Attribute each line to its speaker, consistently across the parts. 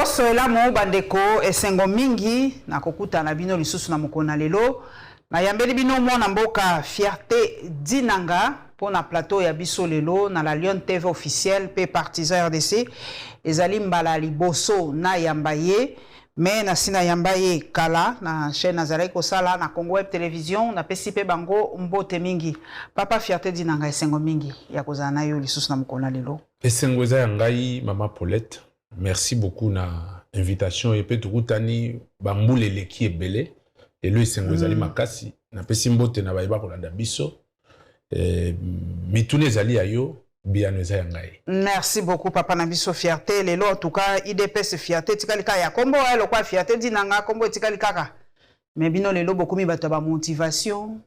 Speaker 1: Boso la mo bandeko esengo mingi na kokuta na bino lisusu na mokona lelo na yambeli bino mwana mboka fierté dinanga pour na plateau ya biso lelo na la Lyon TV officielle pe partisan RDC ezali mbala liboso na yambaye mais na sina yambaye kala na chaîne Nazaré kosala na Congo Web Télévision na PCP bango mbote mingi papa fierté dinanga esengo mingi ya kozana na yo lisusu na mokona lelo
Speaker 2: esengo eza yangai mama Paulette. Merci beaucoup na invitation et peut routani bambule leki ebele et le esengo ezali makasi na pesi mbote na bayeba kolanda biso mitune ezali ayo biano eza yangai.
Speaker 1: Merci beaucoup papa na biso fierté lelo en tout cas IDPS fierté tikalika ya kombo elo kwa fierté dinanga kombo tikalikaka mais bino lelo bokumi bato ba motivation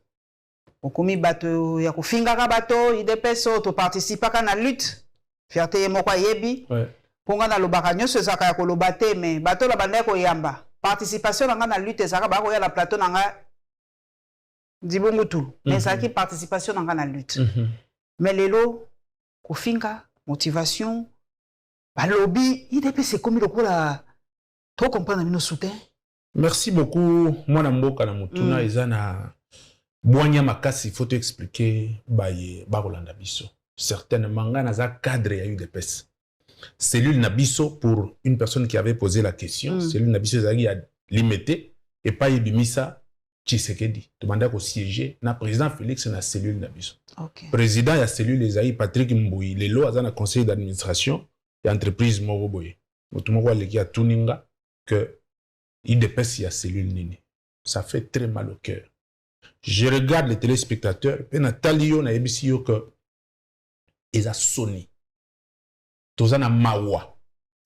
Speaker 1: bokumi bato ya kufingaka bato IDPS to participaka na lutte fierté yemoko yebi
Speaker 2: ouais.
Speaker 1: Ponga na lobaka nyonso ezaka ya koloba te mais bato la banda ko yamba participation nanga na lutte ezaka ba ko ya la plateau nanga dibungutu mais ça qui participation nanga na lutte mais lelo kofinga motivation ba lobby IDPS comme lokola trop comprendre bino soutien.
Speaker 2: Merci beaucoup mwana mboka na mutuna ezana boanya makasi faut te expliquer baye ba kolanda biso certainement ngana za cadre ya UDPS. Cellule Nabiso pour une personne qui avait posé la question. Cellule Nabiso Zagi a limité et pas Ibimisa Tshisekedi. Demanda qu'au siéger, na président Félix na cellule Nabiso.
Speaker 1: Okay.
Speaker 2: Président ya cellule Ezaï Patrick Mbouyi. Les lois dans le conseil d'administration et entreprise Moroboye. Motumoko Aleki a Tuninga que il dépasse ya cellule Nini. Ça fait très mal au cœur. Je regarde les téléspectateurs et Natalio na ebisio que Eza Sony. Tozana mawa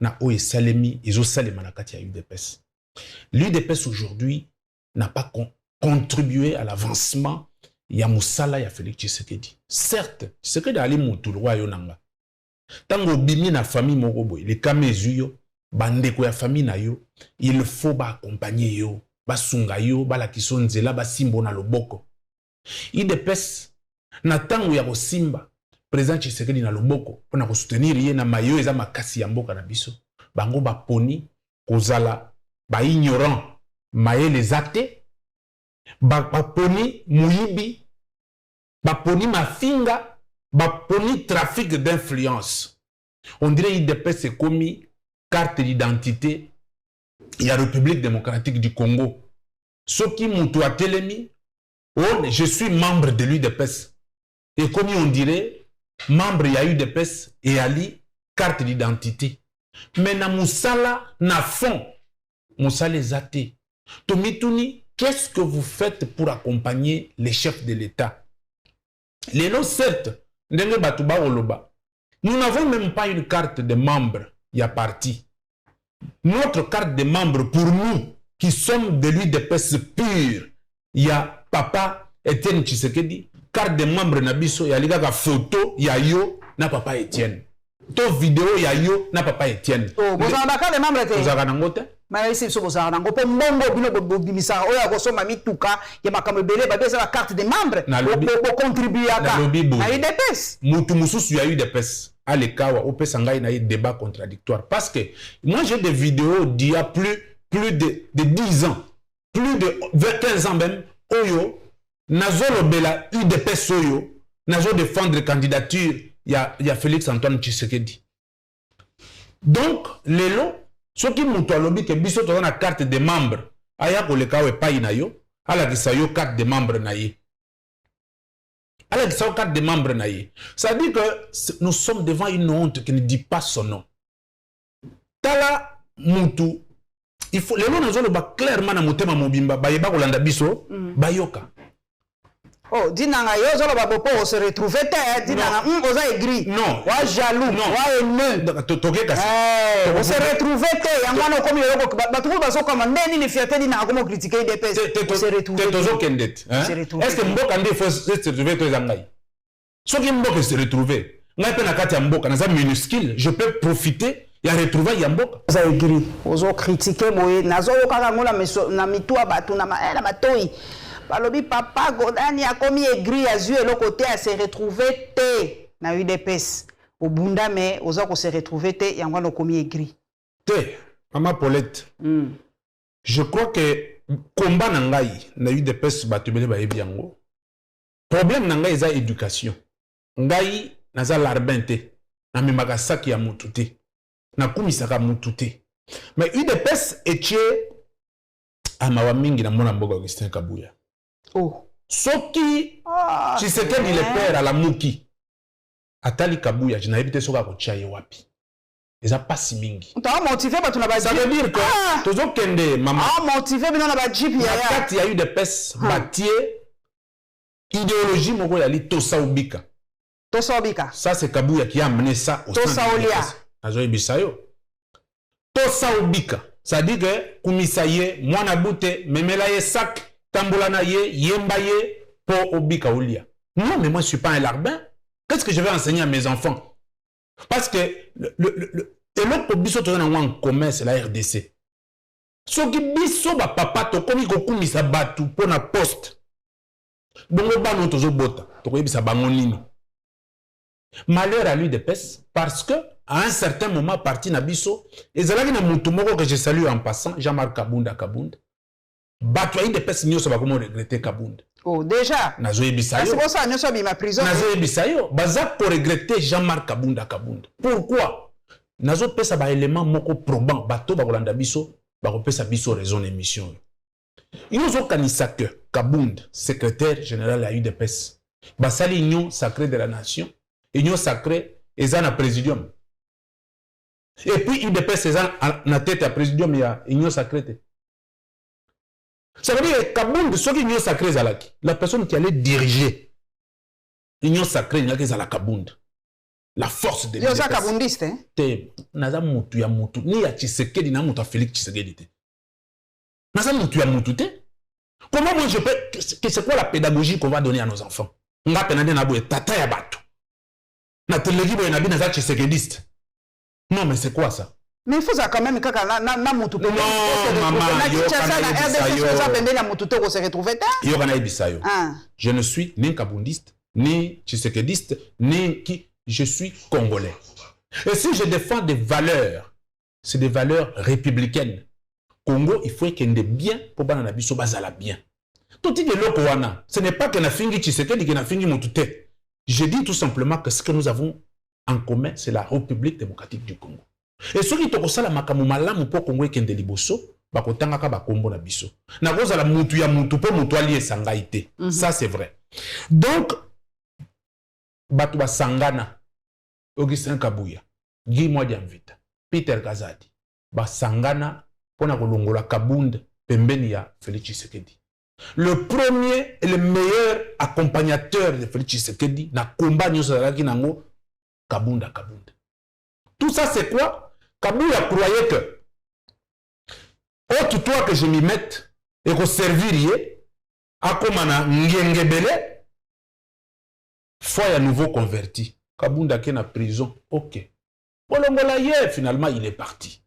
Speaker 2: na oye salemi izo salema na kati ya UDPS. L'UDPS aujourd'hui n'a pas contribué à l'avancement ya musala ya Félix Tshisekedi. Certes, Tshisekedi ali mutu roi yo nanga. Tango bimi na famille moko boy, les kamezu yo, bandeko ya famille na yo, il faut ba accompagner yo, ba sunga yo, ba la kisonzela ba simbo na loboko. UDPS na tango ya kosimba président Tshisekedi na loboko pona ko soutenir ye na mayo eza makasi ya mboka na biso bango ba poni kozala ba ignorant maye les actes ba poni muyibi ba poni mafinga ba poni trafic d'influence. On dirait IDPS c'est comme carte d'identité ya République démocratique du Congo. Soki mutu atelemi oh je suis membre de l'UDPS et comme on dirait membre ya UDPS et ali carte d'identité. Mais na musala na fond, musala ezate. Tomituni, qu'est-ce que vous faites pour accompagner les chefs de l'État? Les lots, certes, nous n'avons même pas une carte de membre, il y a parti. Notre carte de membre pour nous, qui sommes de l'UDPS pur, il y a papa Etienne Tshisekedi, carte de membre Nabiso, il y a les photo, il y a yo, na papa Etienne. To vidéo, il y a yo, na papa Etienne.
Speaker 1: Oh, vous avez carte de membre Etienne.
Speaker 2: Vous avez un côté?
Speaker 1: Mais ici, vous avez un côté. Mbongo, bino, bimisa, oya, goso, mami, tuka, ya makame bele, babe, c'est la carte de membre. Pour contribuer à ça. Na UDPS.
Speaker 2: Moutou moussous, il y a eu des pes. À l'Ekawa, au Pesanga, il y a eu des débats contradictoires. Parce que moi, j'ai des vidéos d'il y a plus de 10 ans, plus de 15 ans même, oyo, Nazolo Bela UDPS Oyo, Nazo défendre la candidature, il y a Félix Antoine Tshisekedi. Donc, les lots, ceux qui m'ont dit que Bissot a une carte de membre, aya koleka we pa inayo, ala kisayo carte de membre naye. Ala kisayo carte de membre naye. Ça dit que nous sommes devant une honte qui ne dit pas son nom. Tala Moutou, il faut les lots nazolo ba clairement na motema mobimba, ba yeba kolanda biso, bayoka.
Speaker 1: Oh, dinanga yo zolo babopo on se retrouver te dinanga oza aigri
Speaker 2: non
Speaker 1: wa jaloux wa haineux
Speaker 2: toke kasi
Speaker 1: on se retrouver te yangana comme yoko batuko baso comme ndeni ni fierté dinanga comme critiquer IDPS on se retrouver
Speaker 2: tozo kendet est-ce que mboka ndé faut se retrouver to zangai soki mboka se retrouver ngai pe na kati ya mboka na za minuscule je peux profiter ya retrouver ya mboka
Speaker 1: oza aigri ozo critiquer boye nazo kaka ngola na mitwa batu na matoi. Balobi papa Godani a commis aigri à yeux et le côté à se retrouver te na UDPS. Au bunda mais aux autres se retrouver te y a commis aigri.
Speaker 2: Te Maman Paulette, je crois que combat nangai na eu des pes batubele ba ebiango. Problème nangai eza éducation. Ngai naza larbente na memaka saki ya mutute. Na kumisaka mutute. Mais eu des pes etie amawa mingi na mona mboka Augustin Kabuya.
Speaker 1: Oh.
Speaker 2: Soki Tshisekedi le père à la muki. Atali Kabuya, je n'avais pas soka ko chaye wapi. Eza pas mingi.
Speaker 1: T'as motivé ba tuna ba.
Speaker 2: Ça veut dire que tozo kende maman.
Speaker 1: Motivé bino na ba jeep ya.
Speaker 2: Il y a eu des pes bâtier idéologie moko ya li tosa ubika.
Speaker 1: Tosa ubika.
Speaker 2: Ça c'est Kabuya qui a amené ça au
Speaker 1: Tosa olia.
Speaker 2: Azo ibisayo. Tosa ubika. Ça dit que kumisaye mwana bute memela ye sac tamboulana ye yemba ye pour ubika olia. Non mais moi je suis pas un larbin. Qu'est-ce que je vais enseigner à mes enfants? Parce que et l'autre biso to na en commun c'est la RDC. So ki biso ba papa to komi ko kumisa batu pour na poste. Bongo ba no tozo bota to ko yebisa bango nini. Malheur à lui de pes parce que à un certain moment parti na biso ezalaki na mutu moko que je salue en passant Jean-Marc Kabunda. Batu a eu de pes nyoso ba komo regretter Kabunda.
Speaker 1: Oh déjà.
Speaker 2: Nazo yebisa yo.
Speaker 1: C'est pour ça nyoso bi ma prison.
Speaker 2: Nazo yebisa yo baza pour regretter Jean-Marc Kabunda. Pourquoi? Nazo pesa ba élément moko probant bato ba kolanda biso ba kopesa biso raison émission. Ils ont kanisa que Kabunda, secrétaire général à UDPS, basali union sacrée de la nation, union sacrée ezana présidium. Et puis UDPS ezana na tête à présidium ya union sacrée. Ça veut dire que Kabunda, ce qui union sacrée zalaki, la personne qui allait diriger l'union sacrée là que la Kabunda. La force de
Speaker 1: l'UDPS. Yosa kabundiste hein?
Speaker 2: Te naza mutu ya mutu ni ya Tshisekedi na mutu Félix Tshisekedi te. Naza mutu ya mutu te. Comment moi je peux que c'est quoi la pédagogie qu'on va donner à nos enfants? Nga penande na boye tata ya batu. Na telegi boye na bi naza Tshisekediste. Non mais c'est quoi ça?
Speaker 1: Mais il faut ça quand même kaka na mutu pe.
Speaker 2: Non maman, yo
Speaker 1: kana RDC ça pembe na mutu to ko se retrouver ta.
Speaker 2: Yo kana ebisa yo. Je ne suis ni kabundiste, ni Tshisekediste, ni qui je suis congolais. Et si je défends des valeurs, c'est des valeurs républicaines. Congo, il faut qu'il y ait bien pour banana biso bazala bien. Tout dit que wana, ce n'est pas que na fingi Tshisekedi que na fingi mutute. Je dis tout simplement que ce que nous avons en commun, c'est la République démocratique du Congo. Et ceux qui te kosala makamu malamu pour Congo et kende liboso, bakotanga ka bakombo na biso. Na koza la mutu ya mutu po mutu ali esangaite. Ça c'est vrai. Donc batu basangana Augustin Kabuya, Guy Mwadiamvita, Peter Kazadi, basangana pona kolongola Kabunda pembeni ya Félix Tshisekedi. Le premier et le meilleur accompagnateur de Félix Tshisekedi na combat nyoso zalaki nango Kabunda. Tout ça c'est quoi? Kabuya croyait que toi que je m'y mette et que servir à komana ngengebele foi à nouveau converti. Kabunda qui est en prison, ok. Bolongola hier, finalement, il est parti.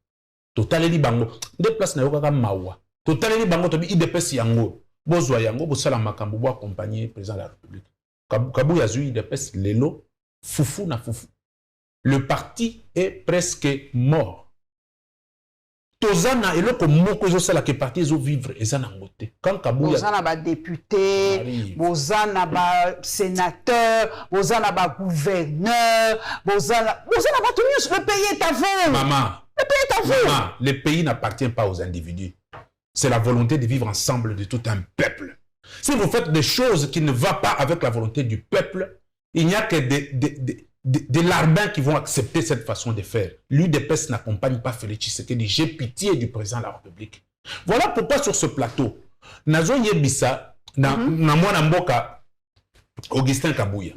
Speaker 2: Total li bango. Des places na yoka mawa. Total li bango tobi IDPS yango. Bozwa yango bosala makambo bo accompagner président de la République. Kabuya zui IDPS lelo fufu na fufu. Le parti est presque mort. Tozana eloko moko zo sala ke parti zo vivre ezana ngote. Quand Kabuya
Speaker 1: bozana ba député, bozana ba sénateur, bozana ba gouverneur, bozana ba tout le pays est à vous.
Speaker 2: Maman,
Speaker 1: le pays est à vous.
Speaker 2: Maman, le pays n'appartient pas aux individus. C'est la volonté de vivre ensemble de tout un peuple. Si vous faites des choses qui ne vont pas avec la volonté du peuple, il n'y a que des larbins qui vont accepter cette façon de faire. L'UDPS n'accompagne pas Félix Tshisekedi. J'ai pitié du président de la République. Voilà pourquoi sur ce plateau, Nazo Yebisa, na mwana mboka Augustin Kabuya,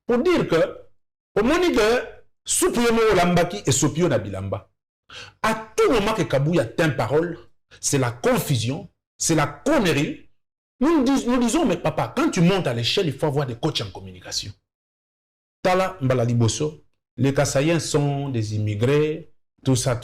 Speaker 2: pour dire que, au moment que Soupio Lambaki et Sopio Nabilamba, à tout moment que Kabuya tient parole, c'est la confusion, c'est la connerie. Nous disons, mais papa, quand tu montes à l'échelle, il faut avoir des coachs en communication. Tala Mbalali Bosso, les Kassaïens sont des immigrés, tout ça.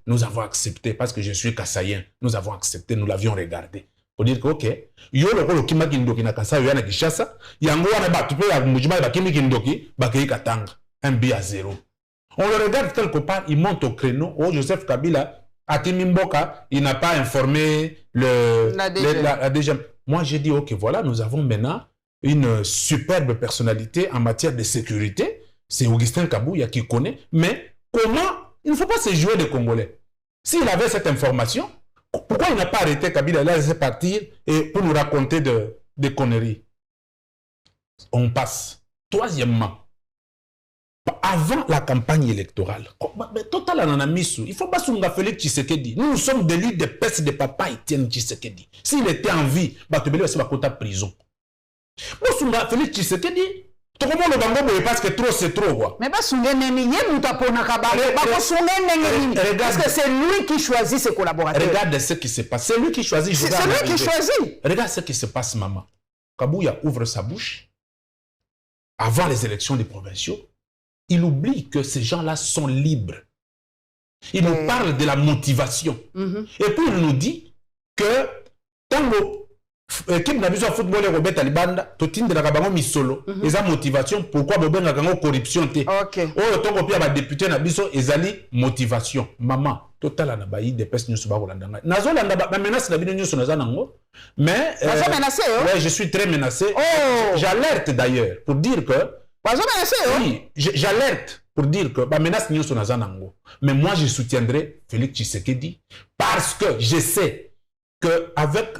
Speaker 2: Nous avons accepté, parce que je suis Kassaïen, nous avons accepté, nous l'avions regardé. Pour dire que, ok, yo le rôle Kima Kindoki na Kassaï, yana Kishasa, yango wana ba tupe ya mujima ba Kimi Kindoki, ba kei katanga, 1 but à 0. On le regarde quelque part, il monte au créneau. Oh, Joseph Kabila, Atimi Mboka, il n'a pas informé la DGM. Moi, j'ai dit, ok, voilà, nous avons maintenant une superbe personnalité en matière de sécurité. C'est Augustin Kabouya qui connaît. Mais comment? Il ne faut pas se jouer des Congolais. S'il avait cette information, pourquoi il n'a pas arrêté Kabila, il a laissé partir et pour nous raconter des conneries? On passe. Troisièmement, avant la campagne électorale, total ananamisu, il ne faut pas s'unga Félix Tshisekedi. Nous sommes de lui de peste de papa Etienne Tshisekedi. S'il était en vie, il va kota prison. S'unga Félix Tshisekedi, tout le monde le parce que trop c'est trop. Quoi.
Speaker 1: Mais pas s'unga Nemi, parce que c'est lui qui choisit ses collaborateurs.
Speaker 2: Regarde ce qui se passe. C'est lui qui choisit.
Speaker 1: C'est lui qui choisit.
Speaker 2: Regarde ce qui se passe, maman. Kabouya ouvre sa bouche avant les élections des provinciaux. Il oublie que ces gens-là sont libres. Il nous parle de la motivation. Et puis il nous dit que tant l'équipe n'a besoin de football et Robert Talibanda, tout le monde a besoin de solo. Ils ont motivation. Pourquoi Bobé n'a pas corruption? Ok. Oh, tant que les députés n'a besoin de motivation. Maman, total n'a pas eu de peste sur Barolandanga. Nazo n'a pas menace la vie sur Nazanango. Mais ouais, je suis très menacé. J'alerte d'ailleurs pour dire que oui, j'alerte pour dire que la menace n'est pas Nazanango. Mais moi, je soutiendrai Félix Tshisekedi parce que je sais qu'avec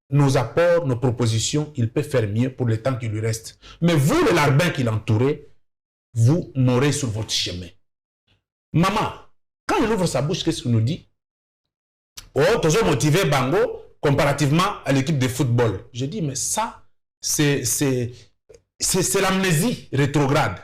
Speaker 2: nos apports, nos propositions, il peut faire mieux pour le temps qui lui reste. Mais vous, le larbin qui l'entourait, vous mourrez sur votre chemin. Maman, quand il ouvre sa bouche, qu'est-ce qu'il nous dit? Oh, toujours motivé Bango comparativement à l'équipe de football. Je dis, mais ça, c'est l'amnésie rétrograde.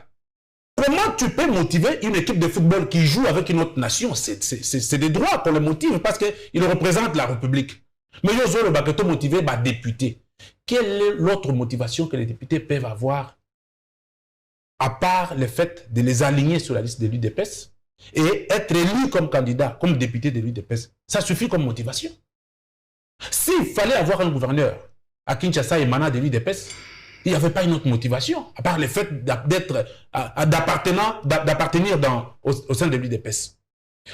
Speaker 2: Comment tu peux motiver une équipe de football qui joue avec une autre nation? C'est des droits qu'on le motive parce qu'il représente la République. Mais ils ont le baguette motivé par député. Quelle est l'autre motivation que les députés peuvent avoir à part le fait de les aligner sur la liste de l'UDPS et être élus comme candidat, comme député de l'UDPS? Ça suffit comme motivation. S'il fallait avoir un gouverneur à Kinshasa et Mana de l'UDPS, il n'y avait pas une autre motivation, à part le fait d'appartenir au sein de l'UDPS.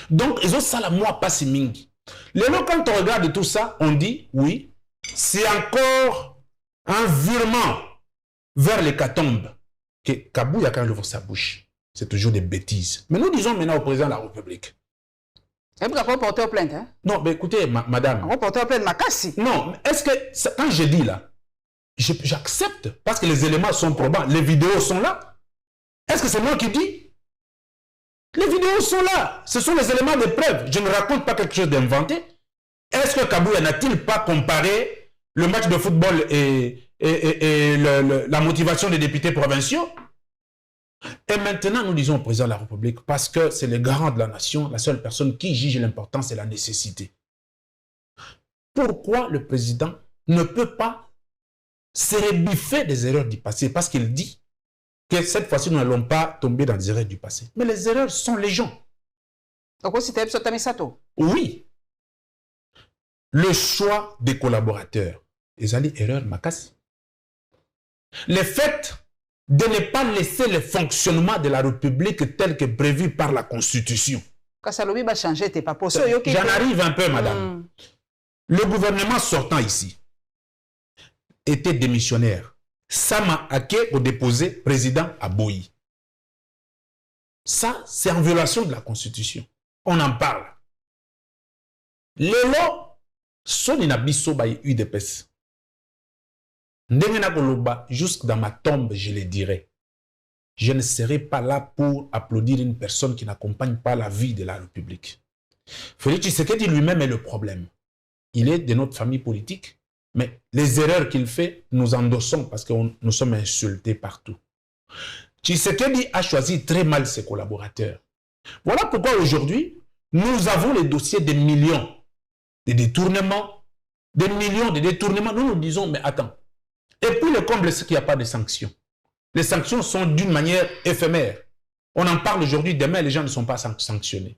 Speaker 2: Donc, ils ont ça la moi pas si mingi. Quand on regarde tout ça, on dit, oui, c'est encore un virement vers l'hécatombe que Kabouya, quand il ouvre sa bouche, c'est toujours des bêtises. Mais nous disons maintenant au président de la République.
Speaker 1: Et pourquoi on porte plainte, hein?
Speaker 2: Non, mais écoutez, madame.
Speaker 1: On porte plainte, ma casse.
Speaker 2: Non, est-ce que, quand je dis là, j'accepte, parce que les éléments sont probants, les vidéos sont là. Est-ce que c'est moi qui dis? Les vidéos sont là. Ce sont les éléments de preuve. Je ne raconte pas quelque chose d'inventé. Est-ce que Kabouya n'a-t-il pas comparé le match de football et la motivation des députés provinciaux? Et maintenant, nous disons au président de la République, parce que c'est le garant de la nation, la seule personne qui juge l'importance et la nécessité. Pourquoi le président ne peut pas se rebiffer des erreurs du passé? Parce qu'il dit que cette fois-ci, nous n'allons pas tomber dans des erreurs du passé. Mais les erreurs sont les gens.
Speaker 1: Donc, c'était Tamisato.
Speaker 2: Oui. Le choix des collaborateurs. Ils allaient erreur, Makassi. Le fait de ne pas laisser le fonctionnement de la République tel que prévu par la Constitution.
Speaker 1: Kassalobi va changer, t'es pas possible.
Speaker 2: J'en arrive un peu, madame. Le gouvernement sortant ici était démissionnaire. Sama Ake au déposé président à Boyi. Ça, c'est en violation de la Constitution. On en parle. Lelo, son inabiso bayi UDPS. Ndengena koloba, jusque dans ma tombe, je le dirai. Je ne serai pas là pour applaudir une personne qui n'accompagne pas la vie de la République. Félix Tshisekedi lui-même est le problème. Il est de notre famille politique. Mais les erreurs qu'il fait, nous endossons parce que nous sommes insultés partout. Tshisekedi a choisi très mal ses collaborateurs. Voilà pourquoi aujourd'hui, nous avons les dossiers des millions de détournements, des millions de détournements. Nous nous disons, mais attends. Et puis le comble, c'est qu'il n'y a pas de sanctions. Les sanctions sont d'une manière éphémère. On en parle aujourd'hui, demain, les gens ne sont pas sanctionnés.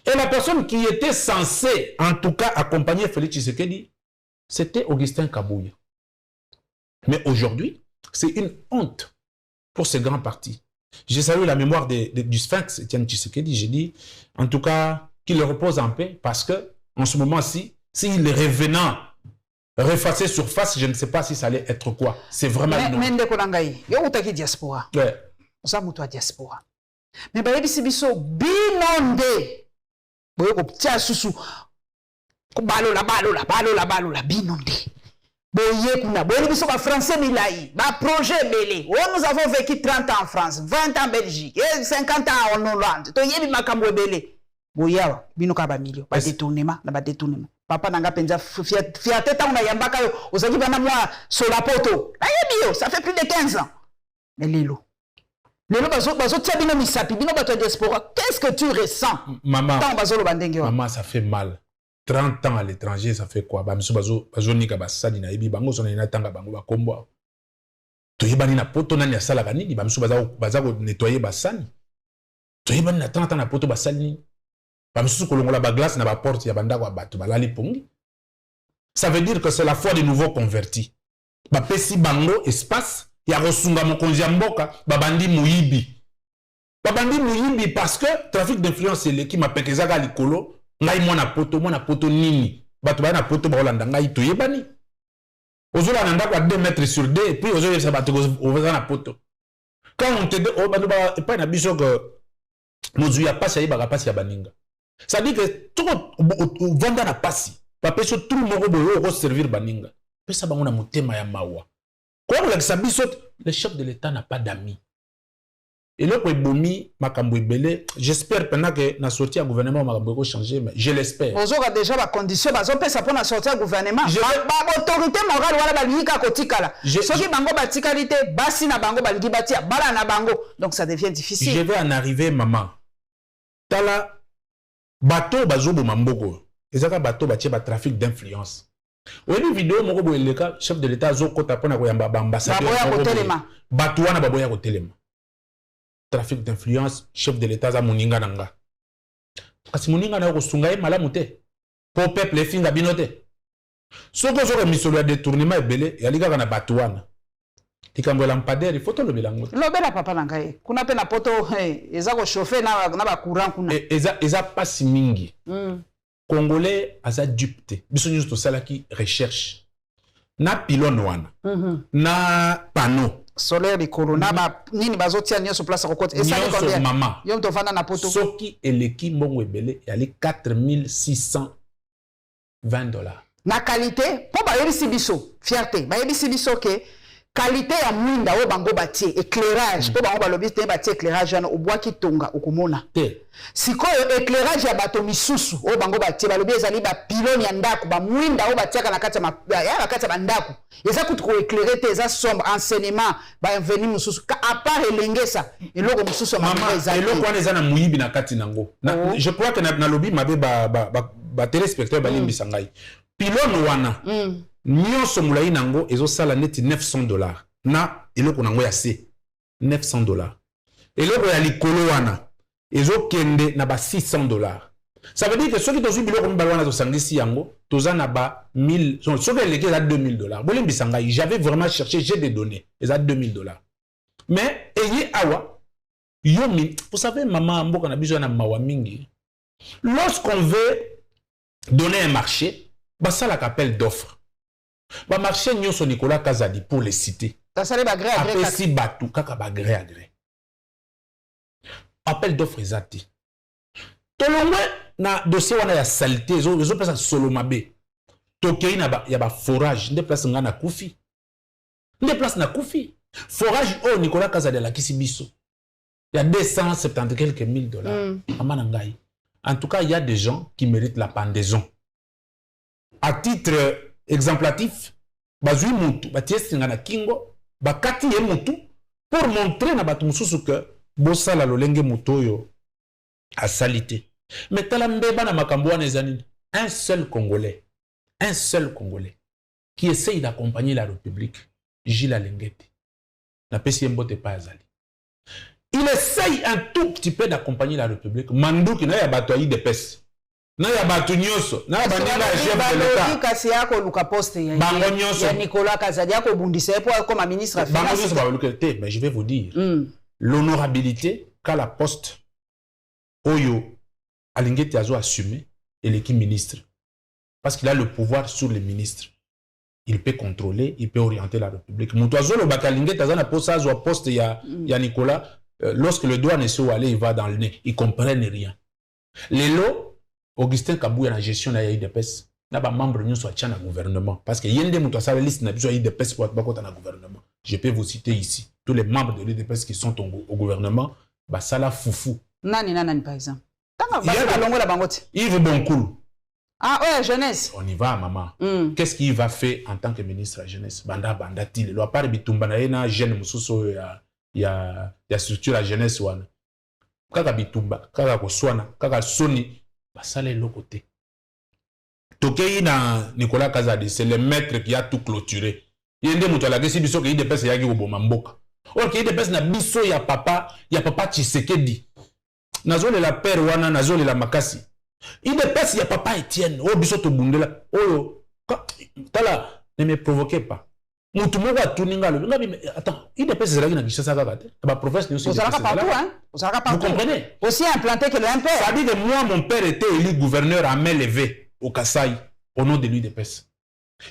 Speaker 2: Et la personne qui était censée, en tout cas, accompagner Félix Tshisekedi, c'était Augustin Kabouya. Mais aujourd'hui, c'est une honte pour ces grands partis. J'ai salué la mémoire du Sphinx, Étienne Tshisekedi. J'ai dit, en tout cas, qu'il repose en paix, parce que en ce moment-ci, s'il est revenant, refacer surface, je ne sais pas si ça allait être quoi. C'est vraiment...
Speaker 1: Mais Ndekolangaï, yo utaki diaspora.
Speaker 2: Ouais.
Speaker 1: Ça moutoua diaspora. Mais bah yebisi biso binonde. Boyo ko tia susu. Ko balola binonde. Boye kuna boye biso ba français milai, ba projet belé. Oh, nous avons vécu 30 ans en France, 20 ans en Belgique et 50 ans en Hollande. To yebi makambo belé. Boya bino ka ba milio, ba détournement, na ba détournement. Papa nanga penza fiaté ta na yambaka yo, ozaki bana moi solapoto. La yebi yo, ça fait plus de 15 ans. Mais lelo. Lelo bazo tia bino misapi, bino bato diaspora. Qu'est-ce que tu ressens?
Speaker 2: Maman.
Speaker 1: Tant bazo lo bandenge yo.
Speaker 2: Maman, ça fait mal. 30 ans à l'étranger, ça fait quoi? Bamiso bazo nika basadi na yebi bango sona ina tanga bango ba kombo. To yebani na poto nani asala banini, bamiso baza nettoyer basani. To yebani na 30 ans na poto basali ni. Bamiso kolongola ba glace na ba porte ya banda kwa bato balali pongi. Ça veut dire que c'est la foi des nouveaux convertis. Ba pesi bango espace ya rosunga mokonzi ya mboka babandi muyibi. Babandi muyibi parce que trafic d'influence est qui mapekezaka likolo. Ngai mwana poto nini bato ba na poto ba olanda ngai to yebani ozola na ndako à 2 mètres sur 2 et puis ozola sa bato oza na poto quand on te dit oh bato ba pas na biso que mozu ya pasi ba pasi ya baninga ça dit que tout vanda na pasi ba peso tout moko boyo ko servir baninga pesa bango na motema ya mawa ko la sa biso le chef de l'état n'a pas d'amis. Et là, makambo ebele, j'espère pendant que na sortie à gouvernement makambo ko changer, mais je l'espère.
Speaker 1: Ozo a déjà ba condition bazo pesa pour na sortie à gouvernement. Ba autorité morale wala ba lika kotikala. Soki bango ba tikalite basi na bango ba libatia bala na bango. Donc ça devient difficile.
Speaker 2: Je vais en arriver maman. Tala bateau bazo bo mamboko. Ezaka bateau ba tie ba trafic d'influence. Oyebi vidéo moko bo eleka chef de l'état zo kota pona ko yamba ambassadeur.
Speaker 1: Baboya ko telema.
Speaker 2: Bato wana baboya ko telema. Trafic d'influence, chef de l'État za muninga nanga. Kasi muninga na ko sunga e malamu te. Po peuple finga binote. Soko soko misolo ya détournement ebele ya liga kana batuana. Tikambo lampadaire, il faut to lobelango.
Speaker 1: Lobela papa nanga e. Kuna pe na poto eza ko chauffer na ba courant kuna.
Speaker 2: Eza pasi mingi. Congolais aza dupte. Biso nyuso to salaki recherche. Na pylône wana. Na panneau
Speaker 1: solaire de corona ba nini bazotia nyoso place ko côté et ça
Speaker 2: est combien maman
Speaker 1: yom to fanda na poto
Speaker 2: soki eleki mbongo ebele yali $4620
Speaker 1: na qualité po ba yebisi biso fierté ba yebisi biso ke qualité ya mwinda o bango batie éclairage po bango balobi te batie éclairage na obwa kitonga okomona
Speaker 2: te
Speaker 1: sikoyo éclairage ya bato misusu o bango batie balobi ezali ba pylône ya ndako ba mwinda o batiaka na kati ya kati ya ndako eza kutu ko éclairer te eza sombre enseignement ba veni mususu à part elengesa eloko mususu
Speaker 2: mama ezali eloko wana eza na muyibi na kati nango je crois que na lobi mabe ba téléspectateur balimbisa ngai pylône wana nyonso mulai nango ezosala neti $900 na eloko nango ya se $900 eloko ya likolo wana ezokende na ba $600. Ça veut dire que ceux qui tozwi biloko mibale wana tosangisi yango toza na ba 1000 soki eleki eza $2000 bolimbisa ngai j'avais vraiment cherché j'ai des données eza $2000 mais eye awa yomi vous savez maman mboka na biso na mawa mingi lorsqu'on veut donner un marché basalaka appel d'offre ba marché nyonso Nicolas Kazadi pour les citer
Speaker 1: ça serait ba gré à gré
Speaker 2: apesi batu kaka ba gré à gré appel d'offre ezati tolongwe na dossier wana ya saleté ezo pesa solo mabe tokei na ya ba forage nde place nga na kufi nde place na kufi forage o Nicolas Kazadi la kisi biso ya 270 quelques $1000 amana ngai en tout cas il y a des gens qui méritent la pendaison à titre exemplatif bazui mutu batiesinga na kingo bakati ye mutu pour montrer na batu mususu que bosala lolenge mutu oyo a salité mais tala mbeba na makambo wana ezani un seul congolais qui essaye d'accompagner la République Gilles Alengete na pesi mbote pa azali il essaye un tout petit peu d'accompagner la République manduki na ya bato ayi de pes na ya bato nyonso na bandinga chef de l'état
Speaker 1: kasi yako luka poste ya
Speaker 2: bango nyonso
Speaker 1: ya Nicolas Kazadi yako bundisa pour comme ministre
Speaker 2: bango nyonso ba luka te mais je vais vous dire l'honorabilité qu'à la poste Oyo Alingeti Azo assumé et l'équipe ministre. Parce qu'il a le pouvoir sur les ministres. Il peut contrôler, il peut orienter la République. Moutazo le Bakalingeti Azo na poste il y a Nicolas. Lorsque le doigt ne sait où aller, il va dans le nez. Ils ne comprennent rien. Les lots, Augustin Kabouya la gestion de l'IDPS. Il y a des membres qui sont dans le gouvernement. Parce qu'il y a des gens qui sont liste de l'IDPS pour être dans le gouvernement. Je peux vous citer ici. Tous les membres de l'IDPS qui sont au gouvernement, ça la foufou.
Speaker 1: Nani, par exemple.
Speaker 2: Yves Boncoul.
Speaker 1: Ah ouais, jeunesse.
Speaker 2: On y va, maman. Qu'est-ce qu'il va faire en tant que ministre de la jeunesse? Banda, il doit pas bitumba jeune mususo il y a structure la jeunesse. Kaka bitumba, kaka koswana, kaka soni, ça les l'autre côté. Tokei na Nicolas Kazadi, c'est le maître qui a tout clôturé. Il y a des gens qui ont dit qu'il y a des personnes qui ont dit or qu'il y a des personnes qui ont papa Tshisekedi. Nazole la père wana, nazole la makasi. Il y a des personnes qui ont papa Etienne. Oh, biso to bundela. Oh, tala, ne me provoquez pas. Mutumoga tuninga lo. Attends, il y a des personnes qui ont dit ça kaka. Ma professeur aussi. Vous comprenez?
Speaker 1: Aussi implanté que le père.
Speaker 2: Ça dit que moi, mon père était élu gouverneur à main levée au Kasaï, au nom de l'UDPS.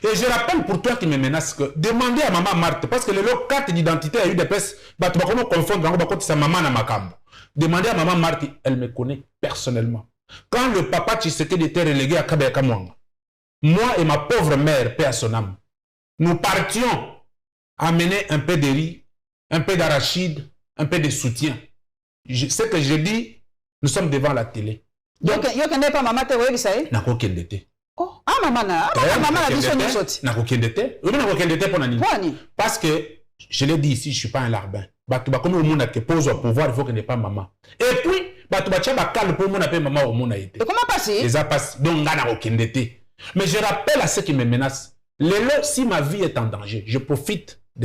Speaker 2: Et je rappelle pour toi qui me menace que demandez à maman Marthe, parce que le carte d'identité à l'UDPS, bah tu vas confondre quand sa maman na makambo. Demandez à maman Marthe, elle me connaît personnellement. Quand le papa Tshisekedi était relégué à Kabeka Mwanga, moi et ma pauvre mère, paix à son âme, nous partions amener un peu de riz, un peu d'arachide, un peu de soutien. Ce que je dis, nous sommes devant la télé.
Speaker 1: Donc, il y a pas maman te oui ça est.
Speaker 2: Nako kendete.
Speaker 1: Oh, ah maman na biso ni soti.
Speaker 2: Nako kendete. Oui nako kendete pour nani. Parce que je l'ai dit ici, je suis pas un larbin. Batu ba comme au monde qui pose au pouvoir, il faut que n'est pas maman. Et puis batu ba tchaba calme pour mon appel maman au monde a été.
Speaker 1: Et comment passer?
Speaker 2: Les a passé donc nako kendete. Mais je rappelle à ceux qui me menacent, si ma vie est en danger, je profite de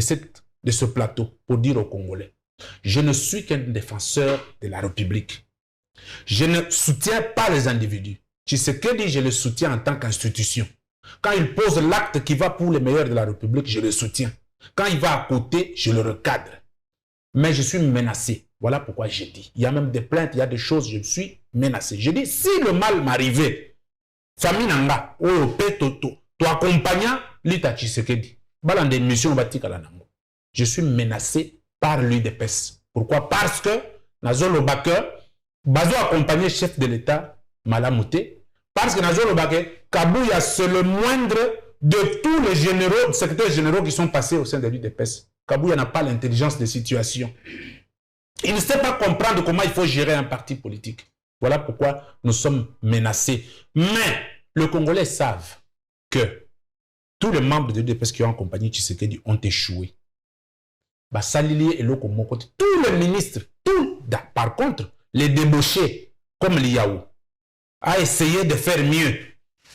Speaker 2: ce plateau pour dire aux Congolais, je ne suis qu'un défenseur de la République. Je ne soutiens pas les individus. Tshisekedi, je le soutiens en tant qu'institution. Quand il pose l'acte qui va pour les meilleurs de la République, je le soutiens. Quand il va à côté, je le recadre. Mais je suis menacé. Voilà pourquoi j'ai dit. Il y a même des plaintes, il y a des choses, je suis menacé. Je dis, si le mal m'arrivait, famille nanga, oh, petoto, toi accompagnant, l'État Tshisekedi, balande mission je suis menacé par l'UDPS. Pourquoi? Parce que, Nazolo Baker, Bazo accompagné chef de l'État, Malamouté, parce que Nazolo Baker, Kabouya, c'est le moindre de tous les généraux, secrétaires généraux qui sont passés au sein de l'UDPS. Kabouya n'a pas l'intelligence des situations. Il ne sait pas comprendre comment il faut gérer un parti politique. Voilà pourquoi nous sommes menacés. Mais les Congolais savent que tous les membres de l'UDPS qui ont accompagné Tshisekedi ont échoué. Salili et Lokomoko, tous les ministres, par contre, les débauchés, comme Liaou, a essayé de faire mieux.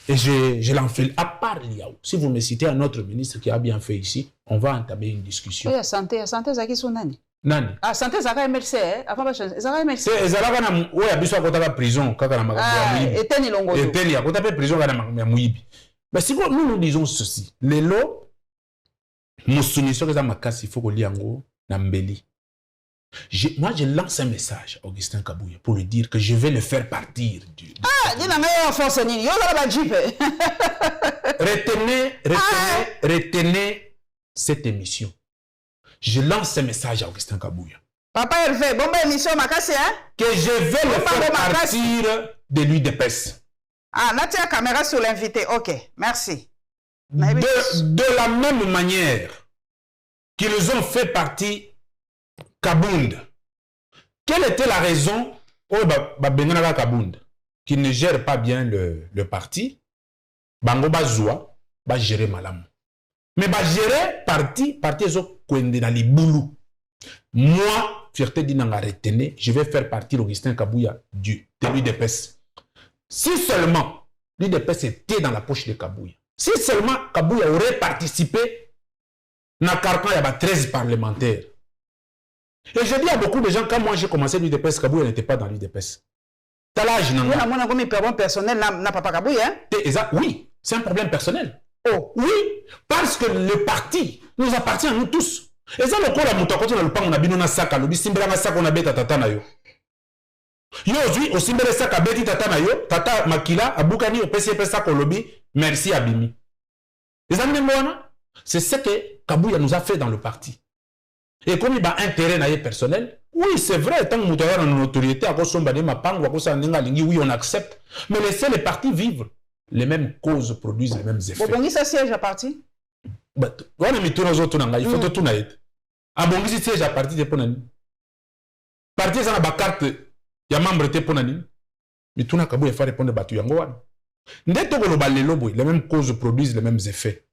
Speaker 2: Et je l'enfile. À part Liaou, si vous me citez un autre ministre qui a bien fait ici, on va entamer une discussion.
Speaker 1: Oui, santé, Zaki Sonani.
Speaker 2: Nani?
Speaker 1: Ah, santé, Zaka MLC, avant de changer. Zaka MLC.
Speaker 2: C'est Zaka na, oui, abiso à côté de la prison, quand on a
Speaker 1: magasin. Eteni Longo.
Speaker 2: Eteni, à côté de la prison, quand on a Mouibi. Mais si nous disons ceci, les lots, mon soumission que ça m'a cassé, il faut qu'on liango, Nambeli. Moi, je lance un message à Augustin Kabouya pour lui dire que je vais le faire partir du...
Speaker 1: Ah, il y a une force,
Speaker 2: retenez cette émission. Je lance un message à Augustin Kabouya.
Speaker 1: Papa, elle fait bonne émission, Makassi, hein?
Speaker 2: Que je vais le faire partir de l'UDPS.
Speaker 1: Ah, là, tu as la caméra sur l'invité. Ok, merci.
Speaker 2: De la même manière qu'ils ont fait partie Kabound. Quelle était la raison Benanga Kabound qui ne gère pas bien le parti? Bango Bazoua va gérer Malam. Mais va gérer parti zo kwende na libulu. Moi, fierté d'inanga retenez, je vais faire partir Augustin Kabouya de l'UDPS. Si seulement l'UDPS était dans la poche de Kabouya, si seulement Kabouya aurait participé dans le carton, il y avait 13 parlementaires. Et je dis à beaucoup de gens, quand moi j'ai commencé l'UDPS, Kabouya n'était pas dans l'UDPS. T'as l'âge, non?
Speaker 1: Oui, problème personnel n'a pas Kabouya.
Speaker 2: Oui, c'est un problème personnel.
Speaker 1: Oh.
Speaker 2: Oui, parce que le parti nous appartient à nous tous. Et ça, le coup, la mouton, quand on a le pan, on a bien un sac à l'obi, simbela un sac, on a bête à tata na yo. Yo, aujourd'hui, au simbela sac à bête tata na yo, tata makila, à boukani, au PCP sac au lobby, merci Abimi. Les amis, c'est ce que Kabouya nous a fait dans le parti. Et comme il a intérêt personnel, oui, c'est vrai, tant que nous avons une autorité, à cause de ma pangue, à cause de oui, on accepte. Mais laissez les partis vivre. Les mêmes causes produisent les mêmes effets.
Speaker 1: Bon, ça siège à parti?
Speaker 2: On a mis tous nos autres, il faut tout naït. Ah bon, si siège à parti, c'est pour nani. Parti, ça n'a pas carte, il y a membre, c'est pour nani. Mais tout n'a qu'à faire répondre à Batu Yangoan. Les mêmes causes produisent les mêmes effets.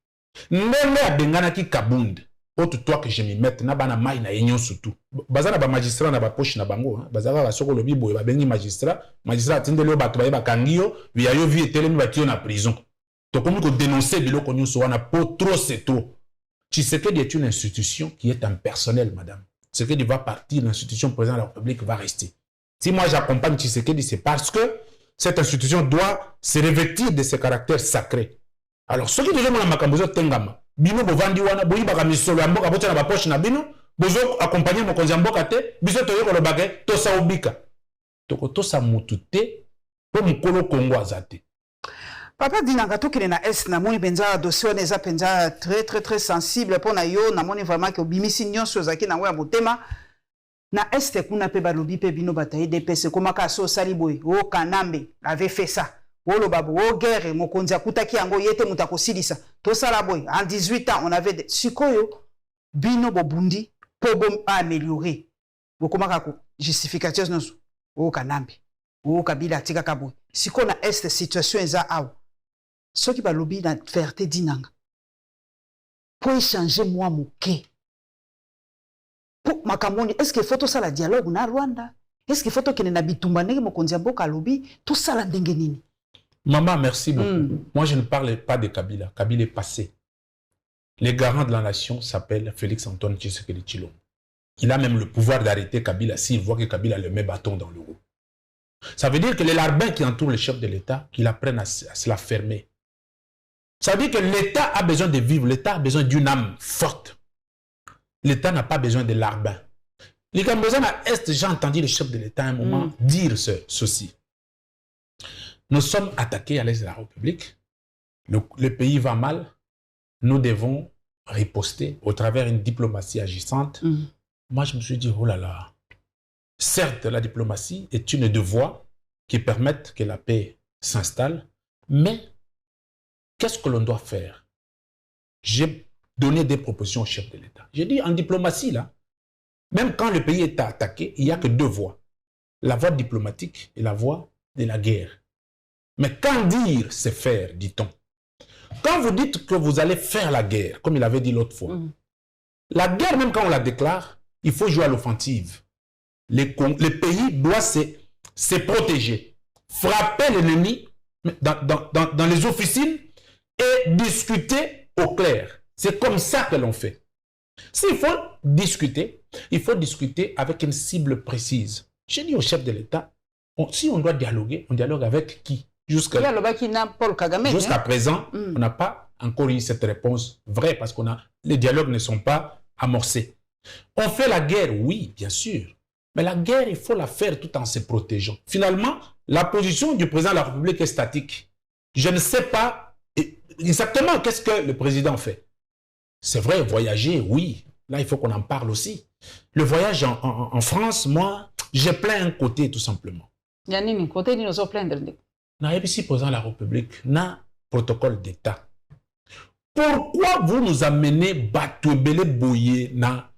Speaker 2: Nele a bengana ki kabund. Autre toi que je m'y mette, na bana mai na enyon surtout. Bazana ba magistrat na ba poche na bango, bazaka ba soko lobi boy ba bengi magistrat atinde le bato ba kangio, via yo vie telemi ba tio na prison. To komi ko dénoncer biloko nyonso wana po trop c'est trop. Tshisekedi est une institution qui est impersonnelle, madame. Tshisekedi va partir, l'institution président de la République va rester. Si moi j'accompagne Tshisekedi, c'est parce que cette institution doit se revêtir de ses caractères sacrés. Alors, ceux qui déjà ont makambozo tengama, bino bovandi wana, boyi baka misolo ya mboka bocha na ba poche na bino, bozo accompagner mokonzi ya mboka te, biso toyo ko lobake, tosa obika. Toko tosa mutu te, po mukolo Kongo azate.
Speaker 1: Papa Dinanga tokele na est na moni benza dossier on eza penza très sensible pour na yo na moni vraiment que bimisi nyonso zaki na wa motema na est kuna pe balobi pe bino bataye DPC komaka so saliboy o Kanambe avait fait ça. Olo babo, o guerre, mokonzi akutaki yango yete mutako silisa. To salaboy, en 18 ans, on avait sikoyo, bino bobundi, po bom améliorer. Bokomaka ko, justificatif non o Kanambe, o Kabila tika kaboy. Siko na est situation eza aw. Ce qui va lobby na fierté dinanga. Pour échanger moi moké. Pour makamoni, est-ce qu'il faut tout ça la dialogue na Rwanda? Est-ce qu'il faut tout qu'il na bitumba nenge mokonzi mboka lobby, tout ça la ndenge nini?
Speaker 2: Maman, merci beaucoup. Moi, je ne parle pas de Kabila. Kabila est passé. Le garant de la nation s'appelle Félix-Antoine Tshisekedi Tshilombo. Il a même le pouvoir d'arrêter Kabila s'il voit que Kabila le met bâton dans le roue. Ça veut dire que les larbins qui entourent le chef de l'État, qu'ils apprennent à se la fermer. Ça veut dire que l'État a besoin de vivre. L'État a besoin d'une âme forte. L'État n'a pas besoin de larbins. Les Cambodgiens à Est, j'ai entendu le chef de l'État à un moment dire ceci. Nous sommes attaqués à l'est de la République. Le pays va mal. Nous devons riposter au travers d'une diplomatie agissante. Moi, je me suis dit, oh là là. Certes, la diplomatie est une de voies qui permettent que la paix s'installe. Mais qu'est-ce que l'on doit faire? J'ai donné des propositions au chef de l'État. J'ai dit, en diplomatie, là, même quand le pays est attaqué, il n'y a que deux voies. La voie diplomatique et la voie de la guerre. Mais quand dire, c'est faire, dit-on. Quand vous dites que vous allez faire la guerre, comme il avait dit l'autre fois, la guerre, même quand on la déclare, il faut jouer à l'offensive. Les pays doivent se protéger, frapper l'ennemi dans les officines et discuter au clair. C'est comme ça que l'on fait. S'il faut discuter, il faut discuter avec une cible précise. J'ai dit au chef de l'État, si on doit dialoguer, on dialogue avec qui? Jusqu'à présent, on n'a pas encore eu cette réponse vraie parce que les dialogues ne sont pas amorcés. On fait la guerre, oui, bien sûr. Mais la guerre, il faut la faire tout en se protégeant. Finalement, la position du président de la République est statique. Je ne sais pas exactement qu'est-ce que le président fait. C'est vrai, voyager, oui. Là, il faut qu'on en parle aussi. Le voyage en France, moi, j'ai plein un côté, tout simplement.
Speaker 1: Yanini, côté de nous plaindre.
Speaker 2: Na ici président de la République, na protocole d'État. Pourquoi vous nous amenez Batouebele Boye na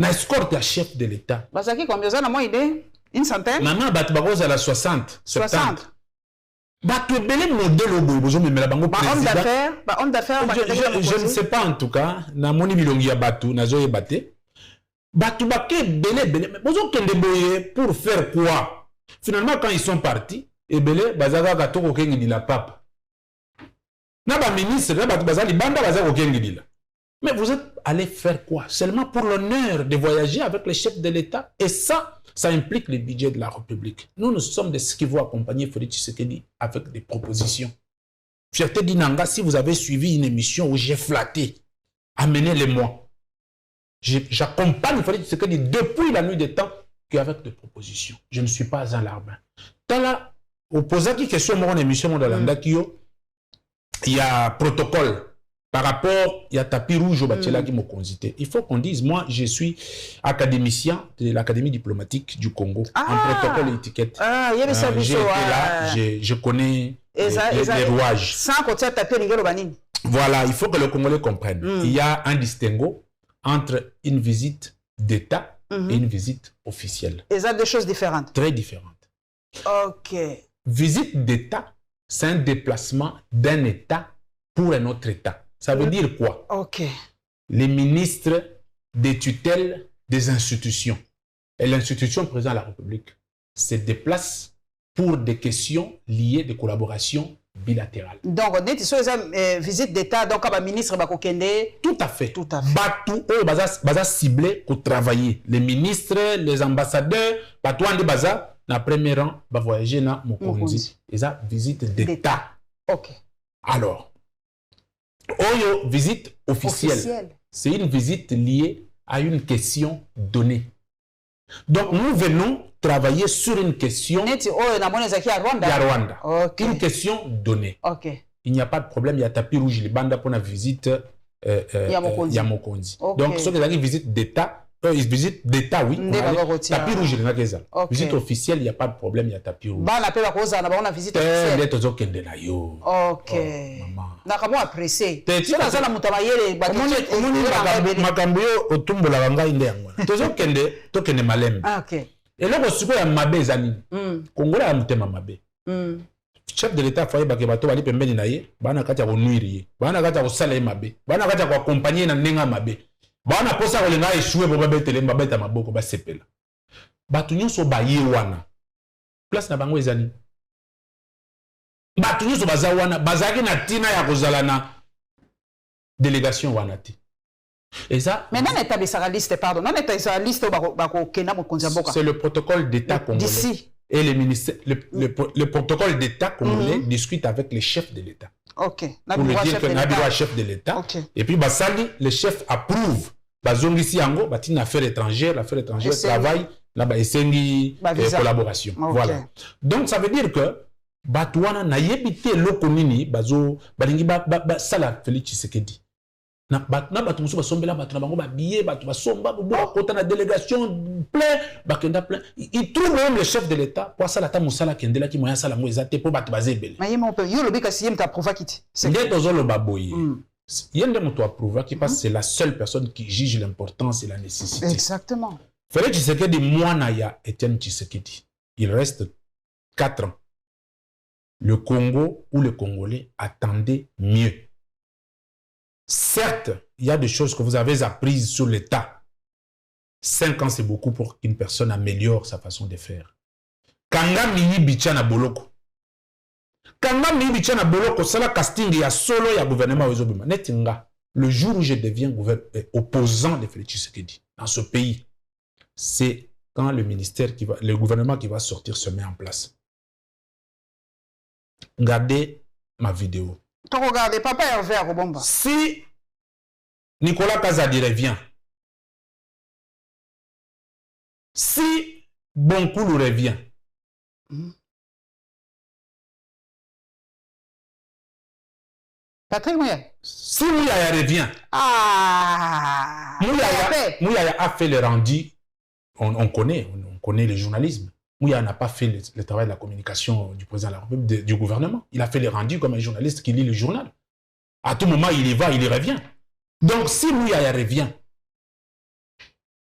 Speaker 2: escorte à chef de l'État?
Speaker 1: Basaki combien ça na moi idée? Une centaine?
Speaker 2: Maman Batoubagoz à la 60, 70. Batouebele modèle au boye, vous me la bango président.
Speaker 1: Homme d'affaires,
Speaker 2: je ne sais pas en tout cas, na moni bilongi ya Batou, na zoye baté. Batoubake belé, mais vous kende boye pour faire quoi? Finalement, quand ils sont partis, et belé, bazaga katoko kengi di la pape. Na ba ministre, na bazali banda bazaga kengi di la. Mais vous êtes allé faire quoi? Seulement pour l'honneur de voyager avec les chefs de l'État. Et ça implique le budget de la République. Nous sommes de ceux qui vont accompagner Félix Tshisekedi avec des propositions. Fierté Dinanga, si vous avez suivi une émission où j'ai flatté, amenez-les-moi. J'accompagne Félix Tshisekedi depuis la nuit des temps qu'avec des propositions. Je ne suis pas un larbin. Dans la opposant qui question mon émission de l'Andakio, il y a protocole par rapport, il y a tapis rouge au bachelor qui m'a consulté. Il faut qu'on dise, moi, je suis académicien de l'Académie diplomatique du Congo, en protocole et étiquette. J'ai été là, je connais les rouages.
Speaker 1: Sans côté tapis rouge.
Speaker 2: Voilà, il faut que le Congolais comprenne. Il y a un distinguo entre une visite d'État et une visite officielle.
Speaker 1: Et ça, deux choses différentes.
Speaker 2: Très différentes.
Speaker 1: Ok.
Speaker 2: Visite d'État, c'est un déplacement d'un État pour un autre État. Ça veut dire quoi?
Speaker 1: Ok.
Speaker 2: Les ministres des tutelles des institutions et l'institution président de la République se déplacent pour des questions liées de collaboration bilatérale.
Speaker 1: Donc, on est sur une visite d'État, donc, comme ministre Bakokende.
Speaker 2: Tout à fait.
Speaker 1: Tout à fait.
Speaker 2: Batou, baza ciblé pour travailler. Les ministres, les ambassadeurs, batou ande baza, na premier rang, va voyager na Mokonzi. Et ça, visite d'État.
Speaker 1: Ok.
Speaker 2: Alors, Oyo, visite officielle. C'est une visite liée à une question donnée. Donc, nous venons travailler sur une question Rwanda.
Speaker 1: Okay.
Speaker 2: Une question donnée.
Speaker 1: Okay.
Speaker 2: Il n'y a pas de problème, il y a tapis rouge, les bandes pour la visite Yamokonzi.
Speaker 1: Okay.
Speaker 2: Donc, ceux qui ont une visite d'État, visite d'État, oui. Tapis rouge, okay. Visite officielle, il n'y a pas de problème, il y a tapis rouge.
Speaker 1: On a visite officielle. Ok. Nakamo apprécié.
Speaker 2: C'est ça la mutamayele. Makambo otumbola banga inde yango. Tozo kende malembe.
Speaker 1: Ok.
Speaker 2: Et là ko ya mabe ezani. Kongola ya mutema mabe. Chef de l'État foye bake bato bali pembeni na ye, bana kati ya konuiri, bana kati ya kosala ye mabe, bana kati ya ko accompagner na nenga mabe. Bana posa ko lenga échouer bo babetele mbabeta maboko ba sepela. Bato nyonso ba ye wana. Place na bango ezani. Bato nyonso baza wana, bazaki na tina ya kozala na délégation wana te. Et ça,
Speaker 1: mais non, état liste, pardon. Non, état liste
Speaker 2: c'est le protocole d'État congolais. D'ici. Et les ministères, le protocole d'État congolais discute avec les chefs de l'État.
Speaker 1: Ok.
Speaker 2: Pour lui dire que Nabiro est chef de l'État. Okay. Et puis, Basali, les chefs approuvent. Bazongisi Yango, Batine affaires étrangères, travail, là-bas, et collaboration. Okay. Voilà. Donc, ça veut dire que Batouana na yebite lokonini, bazo, balingi sala Félix Tshisekedi. Na batu musu basombela batu na bango ba billet batu basomba bo kota na délégation plein bakenda plein il trouve même le chef de l'État pour ça la ta musala kendela ki moya sala mo ezate pour batu bazebele
Speaker 1: mais mon peu yo lobi ka siem ta prouva kiti
Speaker 2: c'est dozo lo baboyi yende moto approuva qui passe c'est la seule personne qui juge l'importance et la nécessité.
Speaker 1: Exactement.
Speaker 2: Félix Tshisekedi mwana ya Etienne Tshisekedi il reste 4 ans. Le Congo ou le Congolais attendait mieux. Certes, il y a des choses que vous avez apprises sur l'État. 5 ans, c'est beaucoup pour qu'une personne améliore sa façon de faire. Kanga miyi bichana boloko. Kanga miyi bichana boloko, c'est la casting ya solo ya gouvernement Wezobima. Netinga, le jour où je deviens opposant de Félix Tshisekedi dans ce pays, c'est quand le gouvernement qui va sortir se met en place. Regardez ma vidéo.
Speaker 1: Regardez, papa Hervé à Robomba.
Speaker 2: Si Nicolas Kazadi revient, si Bonkoulou revient,
Speaker 1: Patrick Mouya.
Speaker 2: Si Mouyaya revient, Mouyaya a fait le rendu, on connaît le journalisme. Mouya n'a pas fait le travail de la communication du président de la République, du gouvernement. Il a fait les rendus comme un journaliste qui lit le journal. À tout moment, il y va, il y revient. Donc, si Mouya revient,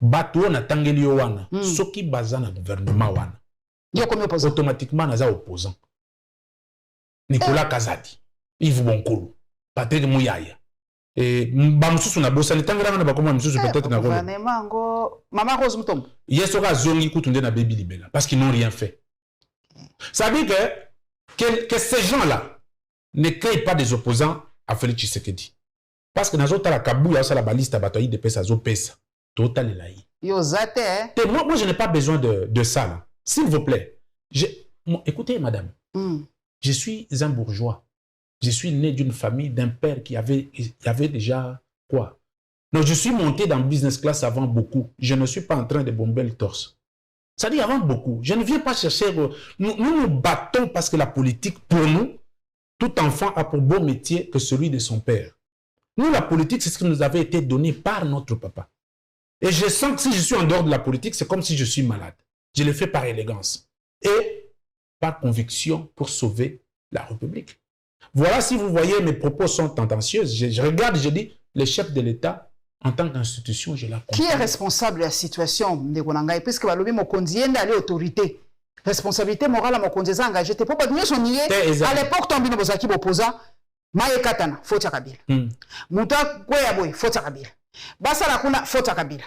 Speaker 2: Batou na tangeli wana, soki baza na gouvernement wana, automatiquement naza opposant. Nicolas Kazadi, Yves Bonkoulou, Patrick Mouyaya. Et Bamsusu na bosa ni tangela na bakoma msusu peut-être na
Speaker 1: gouvernement Maman Rose Mutombo.
Speaker 2: Yesoka zongi kutunde na baby libela parce qu'ils n'ont rien fait. Ça veut dire que ces gens-là ne créent pas des opposants à Félix Tshisekedi. Parce que dans la Kabouya, ça la baliste à bataille de pesa zo pesa. Total là. Moi je n'ai pas besoin de ça là. S'il vous plaît. Écoutez madame. Je suis un bourgeois. Je suis né d'une famille, d'un père qui avait déjà quoi? Non, je suis monté dans business class avant beaucoup. Je ne suis pas en train de bomber le torse. Ça dit avant beaucoup. Je ne viens pas chercher... Nous nous battons parce que la politique, pour nous, tout enfant a pour beau métier que celui de son père. Nous, la politique, c'est ce qui nous avait été donné par notre papa. Et je sens que si je suis en dehors de la politique, c'est comme si je suis malade. Je le fais par élégance et par conviction pour sauver la République. Voilà, si vous voyez, mes propos sont tendancieux. Je regarde, je dis, le chef de l'État, en tant qu'institution, je la comprends.
Speaker 1: Qui est responsable de la situation de Konangai? Puisque Balobi Mokonzi est l'autorité. Responsabilité morale à Mokonzi est engagée. T'es pas bien son nier. À l'époque, Tombino Bozaki Bopoza, Maye Katana, Fota Kabila. Mouta Kweyaboy, Fota Kabila. Basa la kuna Fota Kabila.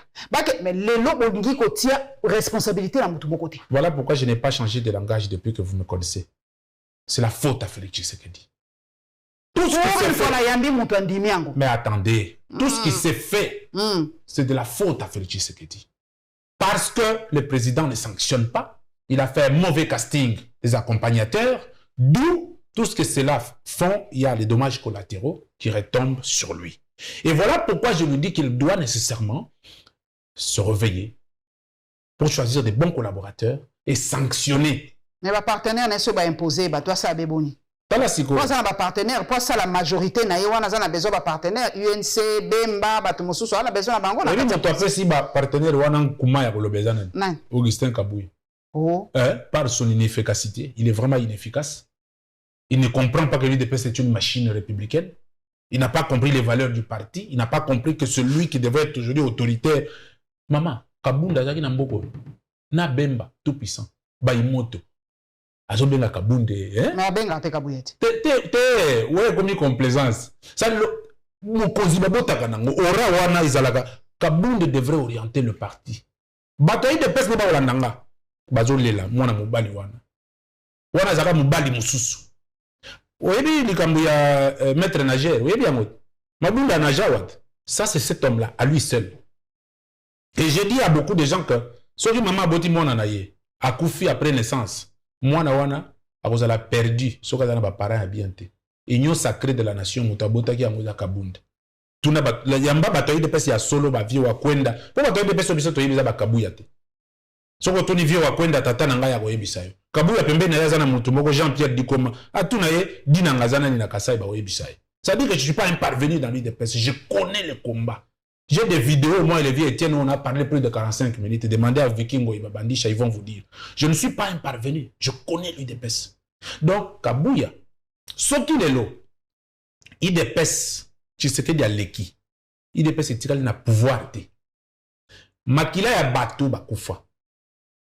Speaker 1: Mais les lots ont kotia responsabilité dans mon côté.
Speaker 2: Voilà pourquoi je n'ai pas changé de langage depuis que vous me connaissez. C'est la faute à Félix Tshisekedi. Tout ce qui s'est fait... Mais attendez, tout ce qui s'est fait, c'est de la faute à Félix Tshisekedi. Parce que le président ne sanctionne pas, il a fait un mauvais casting des accompagnateurs, d'où tout ce que cela font, il y a les dommages collatéraux qui retombent sur lui. Et voilà pourquoi je lui dis qu'il doit nécessairement se réveiller pour choisir des bons collaborateurs et sanctionner.
Speaker 1: Mais les partenaires ne sont pas imposés, toi ça a béboni. Pour ça, les partenaires, pour ça la majorité, on a besoin de partenaires, UNC, Bemba, Batumosu, on a besoin de bango.
Speaker 2: Mais tu as fait si partenaire, on a Kouma ya Kolobezana. Augustin Kabouye.
Speaker 1: Oh.
Speaker 2: Par son inefficacité, il est vraiment inefficace. Il ne comprend pas que l'UDPS est une machine républicaine. Il n'a pas compris les valeurs du parti. Il n'a pas compris que celui qui devrait être aujourd'hui autoritaire. Maman, Kabunda Zaki Namboko, na Bemba, tout puissant, Baimoto. Azobenga Kabunde, hein?
Speaker 1: Na benga te Kabouyete.
Speaker 2: Ouais, comme une complaisance. Ça, Mokozi Babota Kanango, Ora Wana Izalaka, Kabunde devrait orienter le parti. Bataille de pes n'est pas Olandanga. Bazolela, Mwana Mubali Wana. Wana Zaka Mubali Mususu. Oyebi likambo ya maître nageur, oyebi yango. Mabunda Najawad. Ça, c'est cet homme-là, à lui seul. Et j'ai dit à beaucoup de gens que, soki maman boti mwana na ye, akufi après naissance, mwana wana, akozala perdu, soki azana ba parents ya bien te. Union sacrée de la nation, mutabotaki yango za Kabunda. Tuna ba yamba batoyi de pesi ya solo ba vie wa kwenda. Po batoyi de pesi biso toyebisa ba Kabuya te. Soko toni vie wa kwenda tata na ngai ya koyebisa yo. Kabuya pembeni ya zana mutu moko Jean-Pierre Dikoma. Atuna ye dina ngazana ni na Kasai ba koyebisa yo. Ça dit que je ne suis pas un parvenu dans l'UDPS. Je connais le combat. J'ai des vidéos, moi et les vieux Etienne, on a parlé plus de 45 minutes. Demandez à Vikingo et Babandisha, ils vont vous dire. Je ne suis pas un parvenu. Je connais l'UDPS. Donc, Kabuya, ce qui est là, l'UDPS, tu sais qu'il y a l'équipe. l'UDPS est tiré na pouvoir. Makila ya bateau bakufa.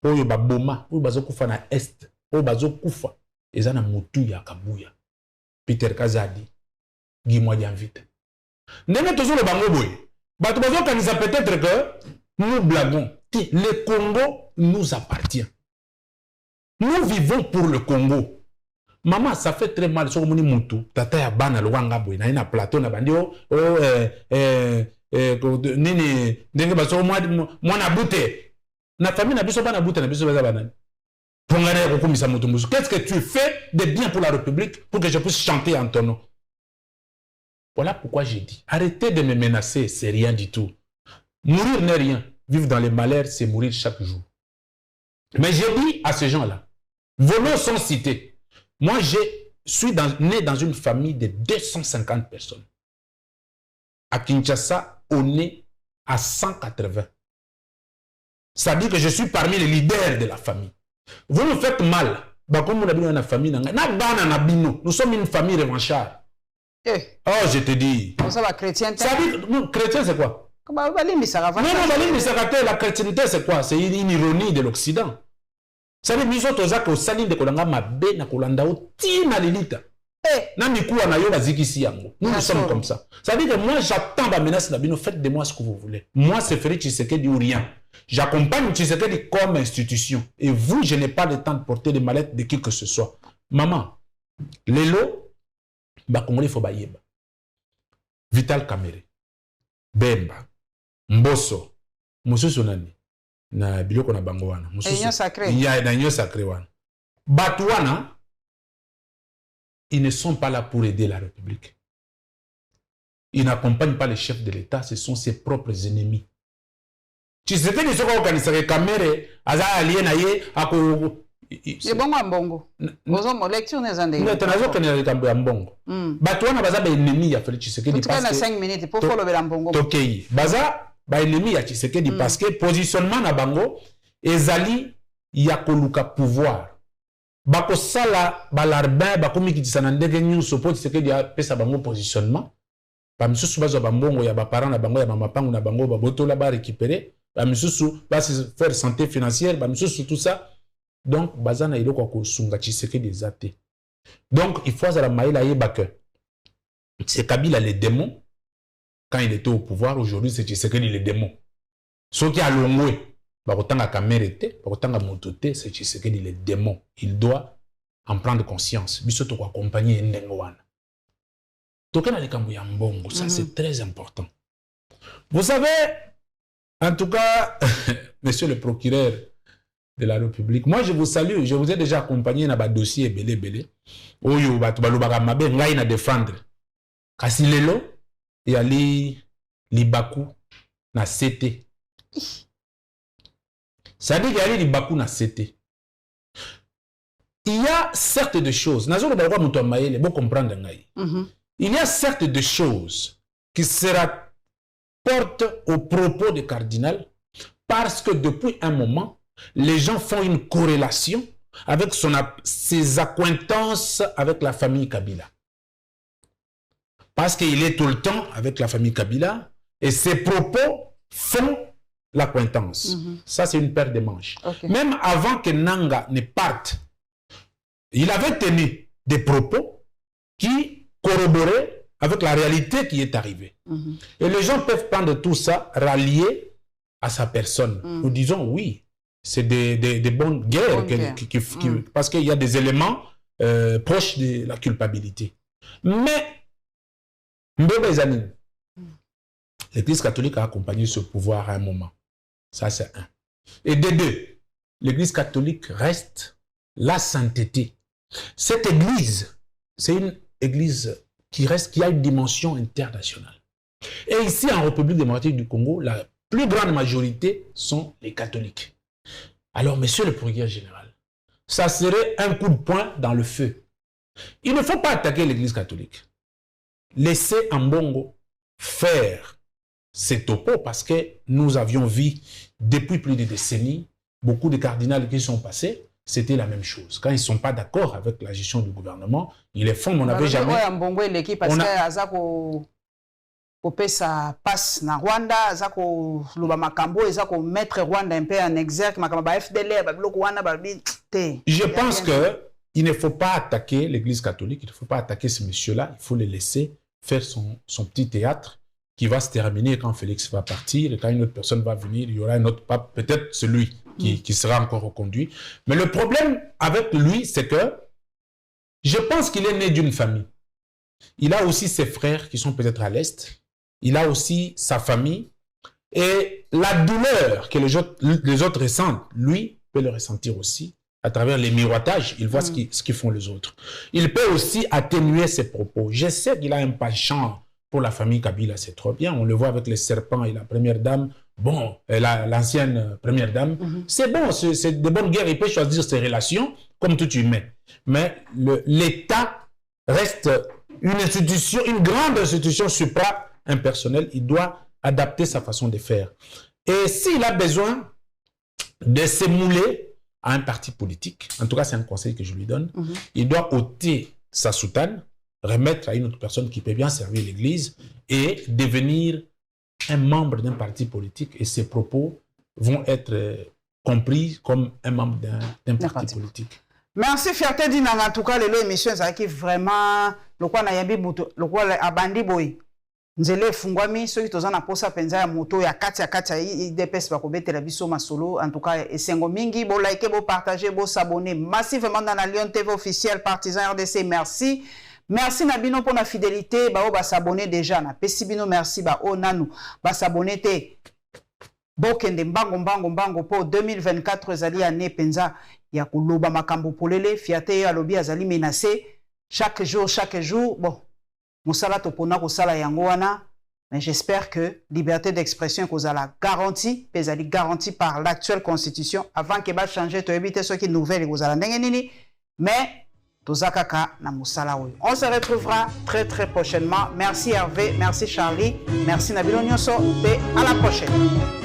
Speaker 2: Oyo baboma, oyo bazokufa na est, oyo bazokufa. Eza na mutu ya Kabuya. Peter Kazadi. Guy Mwadianvite. Ndenge tozo le bango boy. Bato bazo kanisa peut-être que nous blaguons. Le Congo nous appartient. Nous vivons pour le Congo. Maman, ça fait très mal. So moni mutu, tata ya bana lwanga boy na ina plateau na bandio nini ndenge baso mwana bute. Na famille na biso bana bute na biso baza banani. Qu'est-ce que tu fais de bien pour la République pour que je puisse chanter en ton nom? Voilà pourquoi j'ai dit, arrêtez de me menacer, c'est rien du tout. Mourir n'est rien. Vivre dans les malheurs, c'est mourir chaque jour. Mais j'ai dit à ces gens-là, vos noms sont cités. Moi, je suis né dans une famille de 250 personnes. À Kinshasa, on est à 180. Ça dit que je suis parmi les leaders de la famille. Vous nous faites mal. Nous sommes une famille revanchard. Oh, je te dis.
Speaker 1: Ça va chrétien.
Speaker 2: Ça dit, nous, chrétien, c'est quoi? Non, la chrétienté, c'est quoi? C'est une ironie de l'Occident. Ça veut dire, nous autres, au salin de Kolanga, ma bena Kolanda, au tina lilita. Nous sommes comme ça. Ça veut dire que moi, j'attends la menace d'Abino. Faites de moi ce que vous voulez. Moi, c'est Félix Tshisekedi ou rien. J'accompagne Tshisekedi comme institution. Et vous, je n'ai pas le temps de porter les mallettes de qui que ce soit. Maman, les lots, Congolais faut bayeba. Vital Kamere, Bemba, Mbosso, Mususu nani, na biloko na bango wana.
Speaker 1: Union sacrée.
Speaker 2: Il y a une union sacrée wana. Batouana, ils ne sont pas là pour aider la République. il n'accompagne pas les chefs de l'État, ce sont ses propres ennemis. Tshisekedi soko organisé Kamere, aza allié na ye ako
Speaker 1: c'est bon à Mbongo. Ozo mo lecture ne zande.
Speaker 2: Non, tanazo kenela kambo ya Mbongo. Bato wana baza ba ennemi ya Félix Tshisekedi
Speaker 1: parce que 5 minutes pour follow la Mbongo.
Speaker 2: Tokei. Baza ba ennemi ya Tshisekedi parce que positionnement na bango ezali ya koluka pouvoir. Bako sala balarbin bakomi kitisa na ndenge nyonso po Tshisekedi a pesa bango positionnement. Ba misusu bazo ba Mbongo ya ba parents na bango ya mama pangu na bango ba botola ba récupérer. Ba misusu ba se faire santé financière, ba misusu tout ça. Donc, bazana iloko ko sunga Tshisekedi zate. Donc, il faut à maïla yeba que c'est Kabila les démons. Quand il était au pouvoir, aujourd'hui, c'est Tshisekedi les démons. Ceux qui a l'ongwe, bakotanga kamerete, bakotanga motote, c'est Tshisekedi les démons. Il doit en prendre conscience. Bisoto ko accompagner ndengowana. Tokena le kambu ya Mbongo, ça c'est très important. Vous savez, en tout cas, monsieur le procureur de la République. Moi, je vous salue. Je vous ai déjà accompagné dans un dossier belé. Oyo, batu balubaka mabe, ngai na défendre. Kasi lelo, il y a Libaku na CT. Ça dit qu'il y a Libaku na CT. Il y a certes de choses. Nazo balwa muto maele, bon comprendre ngai. Il y a certes de choses qui se rapportent au propos du cardinal parce que depuis un moment, les gens font une corrélation avec ses accointances avec la famille Kabila. Parce qu'il est tout le temps avec la famille Kabila et ses propos font l'accointance. Ça, c'est une paire de manches. Okay. Même avant que Nanga ne parte, il avait tenu des propos qui corroboraient avec la réalité qui est arrivée. Et les gens peuvent prendre tout ça, rallier à sa personne. Nous disons oui. C'est des bonnes guerres, parce qu'il y a des éléments proches de la culpabilité. Mais, l'Église catholique a accompagné ce pouvoir à un moment. Ça, c'est un. Et de deux, l'Église catholique reste la sainteté. Cette Église, c'est une Église qui a une dimension internationale. Et ici, en République démocratique du Congo, la plus grande majorité sont les catholiques. Alors, monsieur le procureur général, ça serait un coup de poing dans le feu. Il ne faut pas attaquer l'Église catholique. Laissez Mbongo faire ses topos parce que nous avions vu depuis plus de décennies beaucoup de cardinals qui sont passés, c'était la même chose. Quand ils ne sont pas d'accord avec la gestion du gouvernement, ils les font, mais on n'avait jamais...
Speaker 1: Mbongo et l'équipe parce que ça passe na Rwanda, zako luba makambo, zako mettre Rwanda un peu en exergue, makamba ba FDLR, ba bloko wana ba te.
Speaker 2: Je pense que il ne faut pas attaquer l'Église catholique, il ne faut pas attaquer ce monsieur-là, il faut le laisser faire son petit théâtre qui va se terminer quand Félix va partir et quand une autre personne va venir, il y aura un autre pape, peut-être celui qui sera encore reconduit. Mais le problème avec lui, c'est que je pense qu'il est né d'une famille. Il a aussi ses frères qui sont peut-être à l'Est. Il a aussi sa famille. Et la douleur que les autres ressentent, lui peut le ressentir aussi à travers les miroitages. Il voit ce qu'ils font les autres. Il peut aussi atténuer ses propos. Je sais qu'il a un penchant pour la famille Kabila, c'est trop bien. On le voit avec les serpents et la première dame. Bon, l'ancienne première dame. C'est bon, c'est de bonnes guerres. Il peut choisir ses relations comme tout humain. Mais l'État reste une institution, une grande institution supra-impersonnelle. Il doit adapter sa façon de faire. Et s'il a besoin de s'émouler à un parti politique, en tout cas c'est un conseil que je lui donne, il doit ôter sa soutane, remettre à une autre personne qui peut bien servir l'Église et devenir un membre d'un parti politique et ses propos vont être compris comme un membre d'un parti politique.
Speaker 1: Merci Fierté Dinanga. En tout cas, l'émission est vraiment le quoi na yambi moto, le quoi abandi boy. Nzele fungwami ceux qui tozana posa penza ya moto ya kati IDPS ba kobetela biso masolo. En tout cas, esengo mingi bo liker, bo partager, bo s'abonner massivement dans la Lyon TV officiel partisan RDC. Merci. Merci Nabino pour la fidélité. Ba o ba s'abonner déjà na pesibino merci ba o nanu ba s'abonner te. Bokende mbango pour 2024 zali année penza ya koloba makambo polele Fierté alobi azali menacé chaque jour bon musala topona kosala yango wana, mais j'espère que liberté d'expression kozala garantie, pesali garantie par l'actuelle constitution avant que ba changer to éviter ce qui nouvelle kozala ndenge nini, mais tozakaka na musala oyo. On se retrouvera très prochainement. Merci Hervé, merci Charlie, merci Nabilo Nyonso, et à la prochaine.